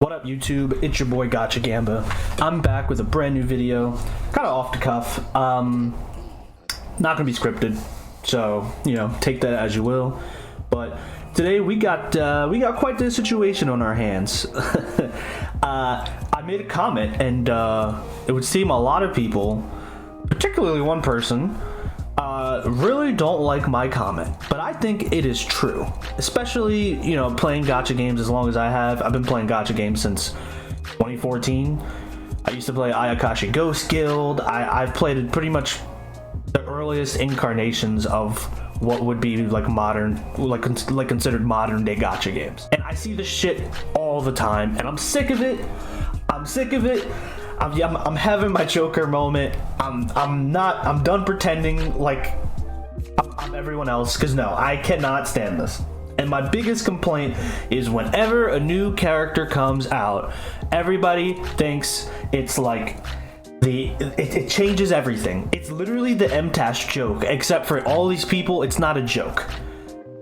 What up, YouTube? It's your boy Gotcha Gamba. I'm back with a brand new video, kind of off the cuff. Not gonna be scripted, so take that as you will. But today we got quite the situation on our hands. I made a comment, and it would seem a lot of people, particularly one person, really don't like my comment, but I think it is true. Especially, playing gacha games as long as I have. I've been playing gacha games since 2014. I used to play Ayakashi Ghost Guild. I've played pretty much the earliest incarnations of what would be like modern, like considered modern day gacha games. And I see this shit all the time, and I'm sick of it. I'm having my Joker moment. I'm done pretending like I'm everyone else, because no, I cannot stand this. And my biggest complaint is whenever a new character comes out, everybody thinks it's like it changes everything. It's literally the MTash joke, except for all these people, it's not a joke.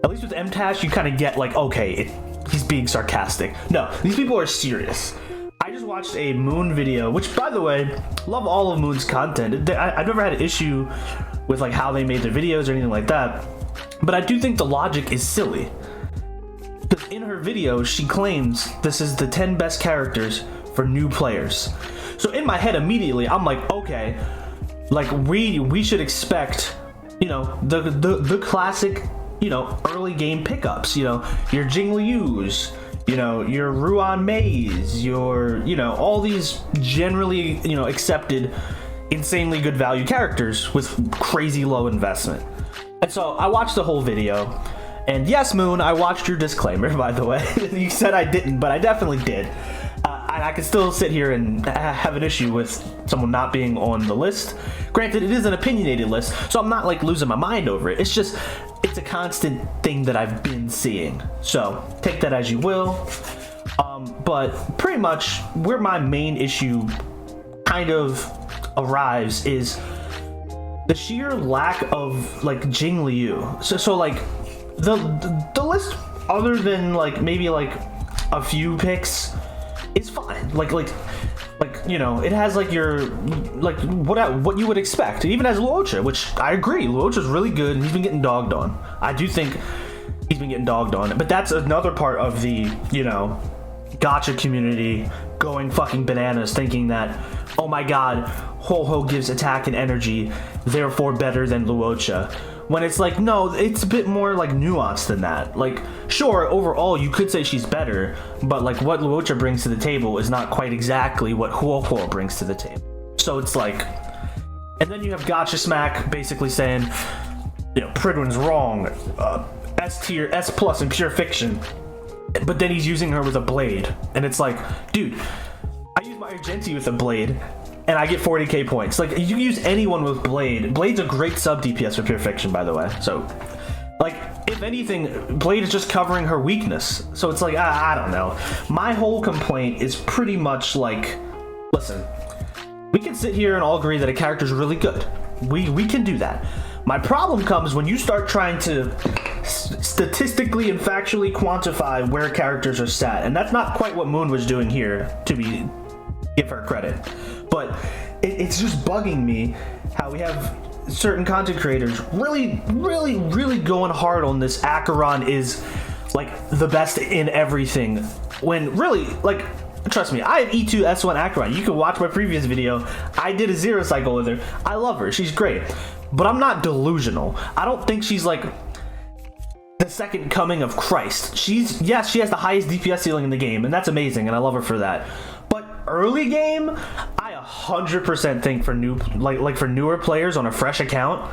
At least with MTash, you kind of get like, okay, he's being sarcastic. No, these people are serious. I just watched a Moon video, which, by the way, love all of Moon's content. I've never had an issue with like how they made their videos or anything like that, but I do think the logic is silly. Because in her video, she claims this is the 10 best characters for new players. So in my head, immediately, I'm like, okay, like we should expect, the classic, early game pickups. Your Jinglius, your Ruan Maze, your, all these generally, accepted, insanely good value characters with crazy low investment. And so I watched the whole video, and yes, Moon, I watched your disclaimer, by the way. You said I didn't, but I definitely did. And I can still sit here and have an issue with someone not being on the list. Granted, it is an opinionated list, so I'm not like losing my mind over it. It's just, it's a constant thing that I've been seeing. So take that as you will. But pretty much where my main issue kind of arrives is the sheer lack of like Jingliu. So like the list, other than like maybe like a few picks, is fine. Like it has like your like what you would expect. It even has Luocha, which I agree, Luocha's really good, and he's been getting dogged on. I do think he's been getting dogged on, but that's another part of the gacha community going fucking bananas, thinking that, oh my god, Ho-Ho gives attack and energy, therefore better than Luocha. When it's like, no, it's a bit more like nuanced than that. Like, sure, overall you could say she's better, but like what Luocha brings to the table is not quite exactly what Ho-Ho brings to the table. So it's like, and then you have Gotcha Smack basically saying, Pridwin's wrong, S tier, S plus in pure fiction, but then he's using her with a blade, and it's like, dude, I use my Argenti with a blade, and I get 40k points. Like, you can use anyone with Blade. Blade's a great sub DPS for pure fiction, by the way. So, like, if anything, Blade is just covering her weakness. So it's like, I don't know. My whole complaint is pretty much like, listen, we can sit here and all agree that a character's really good. We can do that. My problem comes when you start trying to statistically and factually quantify where characters are sat. And that's not quite what Moon was doing here, give her credit. But it's just bugging me how we have certain content creators really going hard on this Acheron is like the best in everything, when really, like, trust me, I have E2 S1 Acheron. You can watch my previous video. I did a 0 cycle with her. I love her. She's great. But I'm not delusional. I don't think she's like the second coming of Christ. Yes, she has the highest DPS ceiling in the game, and that's amazing, and I love her for that. But early game, I 100% think for for newer players on a fresh account,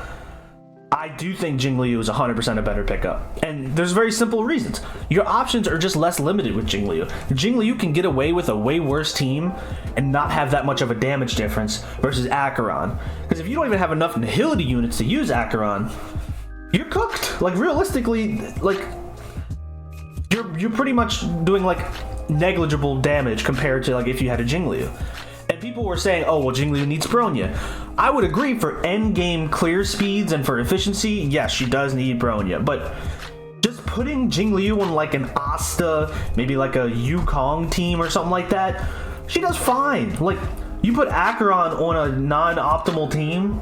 I do think Jingliu is 100% a better pickup. And there's very simple reasons. Your options are just less limited with Jingliu. Jingliu can get away with a way worse team and not have that much of a damage difference versus Acheron. Because if you don't even have enough Nihility units to use Acheron, you're cooked. Like, realistically, like, you're pretty much doing like negligible damage compared to like if you had a Jingliu. And people were saying, oh, well, Jingliu needs Bronya. I would agree for end game clear speeds and for efficiency, yes, she does need Bronya, but just putting Jing Liu on like an Asta, maybe like a Yukong team or something like that, she does fine. Like, you put Acheron on a non-optimal team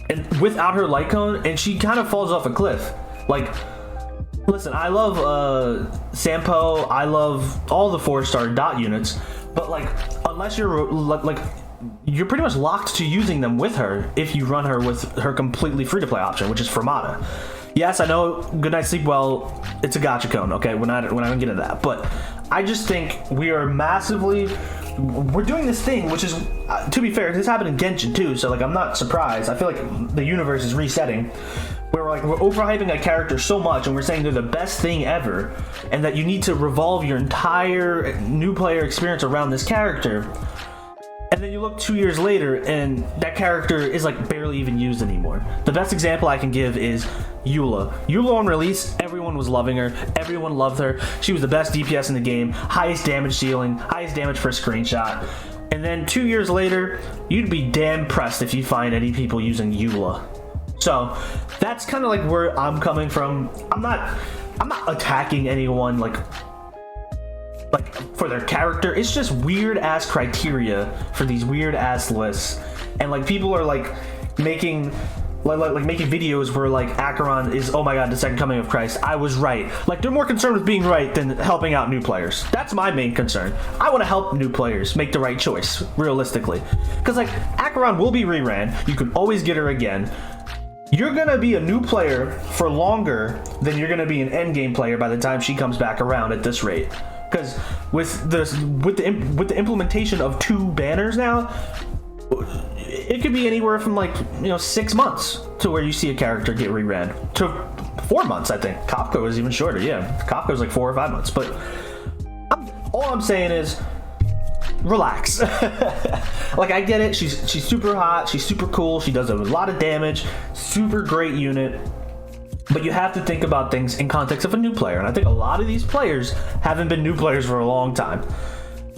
and without her light cone, and she kind of falls off a cliff. Like, listen, I love Sampo, I love all the 4-star dot units, but like, unless you're like, you're pretty much locked to using them with her if you run her with her completely free-to-play option, which is Fermata. Yes, I know Good Night Sleep Well, it's a gotcha cone, okay? We're not gonna get into that, but I just think we're doing this thing, which is, to be fair, this happened in Genshin too, so like, I'm not surprised. I feel like the universe is resetting, where we're overhyping a character so much and we're saying they're the best thing ever, and that you need to revolve your entire new player experience around this character. And then you look 2 years later and that character is like barely even used anymore. The best example I can give is Eula. Eula on release, everyone was loving her, everyone loved her. She was the best DPS in the game, highest damage ceiling, highest damage per screenshot. And then 2 years later, you'd be damn pressed if you find any people using Eula. So that's kind of like where I'm coming from. I'm not attacking anyone like for their character. It's just weird ass criteria for these weird ass lists, and like people are like making making videos where like Acheron is, oh my god, the second coming of Christ. I was right. Like, they're more concerned with being right than helping out new players. That's my main concern. I want to help new players make the right choice, realistically, because like Acheron will be reran. You can always get her again. You're gonna be a new player for longer than you're gonna be an endgame player by the time she comes back around at this rate. Because with the implementation of 2 banners now, it could be anywhere from like 6 months to where you see a character get reran to 4 months. I think Kopko was even shorter. Yeah, Kopko was like 4 or 5 months. But all I'm saying is, relax. Like, I get it. She's super hot. She's super cool. She does a lot of damage. Super great unit. But you have to think about things in context of a new player, and I think a lot of these players haven't been new players for a long time.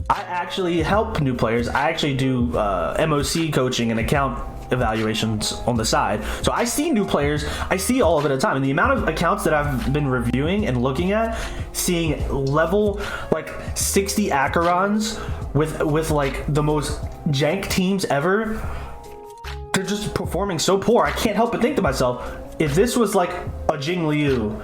I actually help new players. I actually do MOC coaching and account evaluations on the side. So I see new players. I see all of it at a time. And the amount of accounts that I've been reviewing and looking at, seeing level like 60 Acherons with like the most jank teams ever, they're just performing so poor. I can't help but think to myself, if this was like a Jing Liu,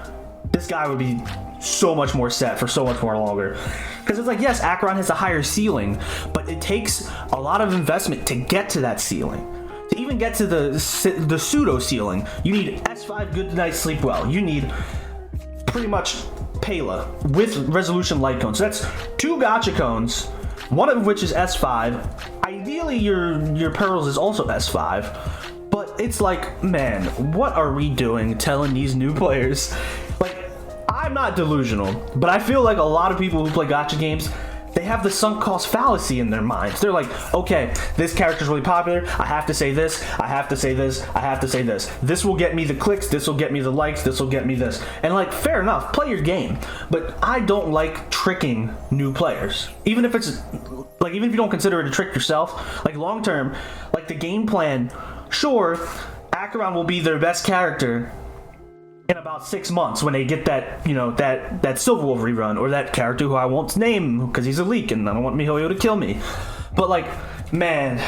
this guy would be so much more set for so much more longer. Because it's like, yes, Acheron has a higher ceiling, but it takes a lot of investment to get to that ceiling. To even get to the pseudo ceiling, you need S5 Good Night Sleep Well. You need pretty much Pela with Resolution Light Cone. So that's 2 gotcha cones, one of which is S5. Ideally, your Pearls is also S5. But it's like, man, what are we doing telling these new players? Like, I'm not delusional, but I feel like a lot of people who play gacha games, they have the sunk cost fallacy in their minds. They're like, okay, this character's really popular. I have to say this. I have to say this. I have to say this. This will get me the clicks. This will get me the likes. This will get me this. And like, fair enough, play your game. But I don't like tricking new players. Even if it's like, even if you don't consider it a trick yourself, like long term, like the game plan. Sure, Acheron will be their best character in about 6 months when they get that, that Silver Wolf rerun, or that character who I won't name because he's a leak and I don't want MiHoYo to kill me. But like, man,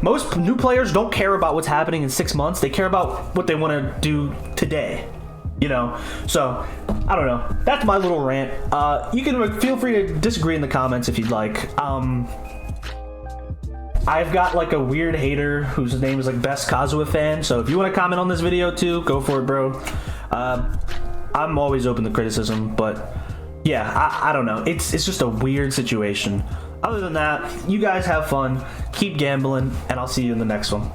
most new players don't care about what's happening in 6 months. They care about what they want to do today. So I don't know. That's my little rant. You can feel free to disagree in the comments if you'd like. I've got like a weird hater whose name is like Best Kazuha Fan, so if you want to comment on this video too, go for it, bro. I'm always open to criticism, but yeah, I don't know. It's just a weird situation. Other than that, you guys have fun, keep gambling, and I'll see you in the next one.